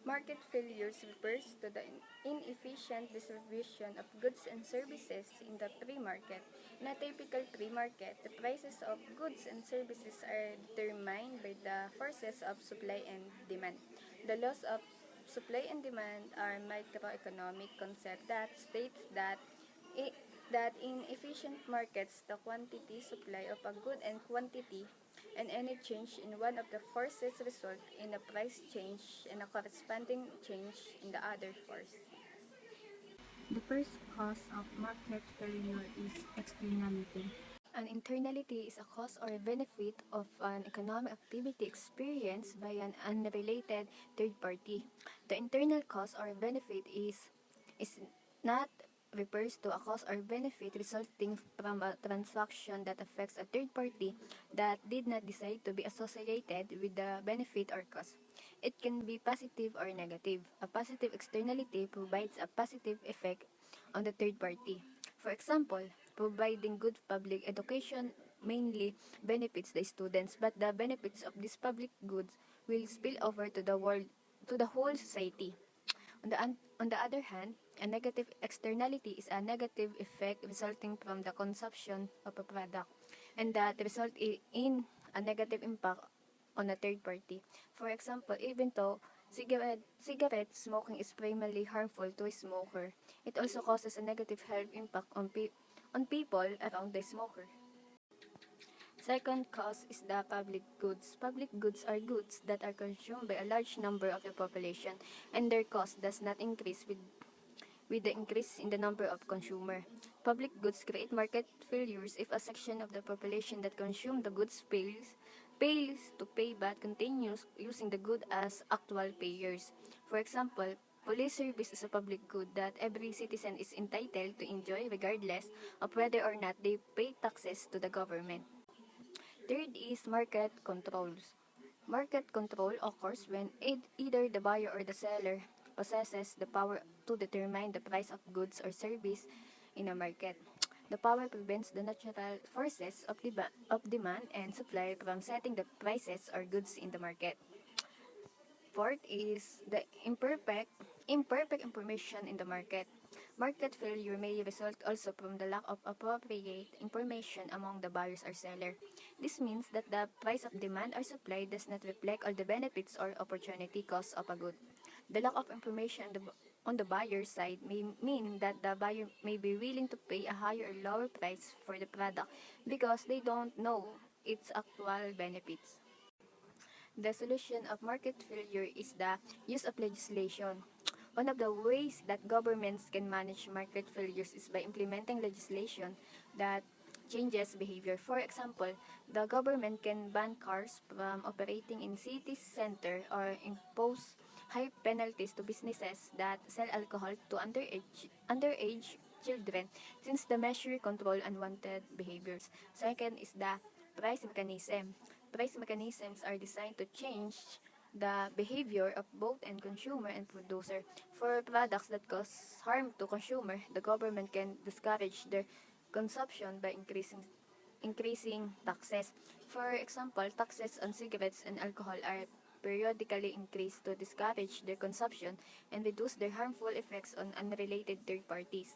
Market failures refers to the inefficient distribution of goods and services in the free market. In a typical free market, the prices of goods and services are determined by the forces of supply and demand. The laws of supply and demand are microeconomic concept that states that in efficient markets, the quantity supply of a good and quantity and any change in one of the forces result in a price change and a corresponding change in the other force. The first cause of market failure is externality. An internality is a cause or benefit of an economic activity experienced by an unrelated third party. The internal cause or benefit is not refers to a cause or benefit resulting from a transaction that affects a third party that did not decide to be associated with the benefit or cause. It can be positive or negative. A positive externality provides a positive effect on the third party. For example, providing good public education mainly benefits the students, but the benefits of these public goods will spill over to the whole society. On the other hand, a negative externality is a negative effect resulting from the consumption of a product, and that result in a negative impact on a third party. For example, even though cigarette smoking is primarily harmful to a smoker, it also causes a negative health impact on people around the smoker. Second cause is the public goods. Public goods are goods that are consumed by a large number of the population, and their cost does not increase with the increase in the number of consumer. Public goods create market failures if a section of the population that consume the goods fails to pay but continues using the good as actual payers. For example, police service is a public good that every citizen is entitled to enjoy regardless of whether or not they pay taxes to the government. Third is market controls. Market control occurs when either the buyer or the seller possesses the power to determine the price of goods or service in a market. The power prevents the natural forces of demand and supply from setting the prices or goods in the market. Fourth is the imperfect information in the market. Market failure may result also from the lack of appropriate information among the buyers or seller. This means that the price of demand or supply does not reflect all the benefits or opportunity costs of a good. The lack of information on the buyer's side may mean that the buyer may be willing to pay a higher or lower price for the product because they don't know its actual benefits. The solution of market failure is the use of legislation. One of the ways that governments can manage market failures is by implementing legislation that changes behavior. For example, the government can ban cars from operating in city center or impose high penalties to businesses that sell alcohol to underage children since the measure control unwanted behaviors. Second is the price mechanism. Price mechanisms are designed to change the behavior of both end consumer and producer. For products that cause harm to consumer, the government can discourage their consumption by increasing taxes. For example, taxes on cigarettes and alcohol are periodically increased to discourage their consumption and reduce their harmful effects on unrelated third parties.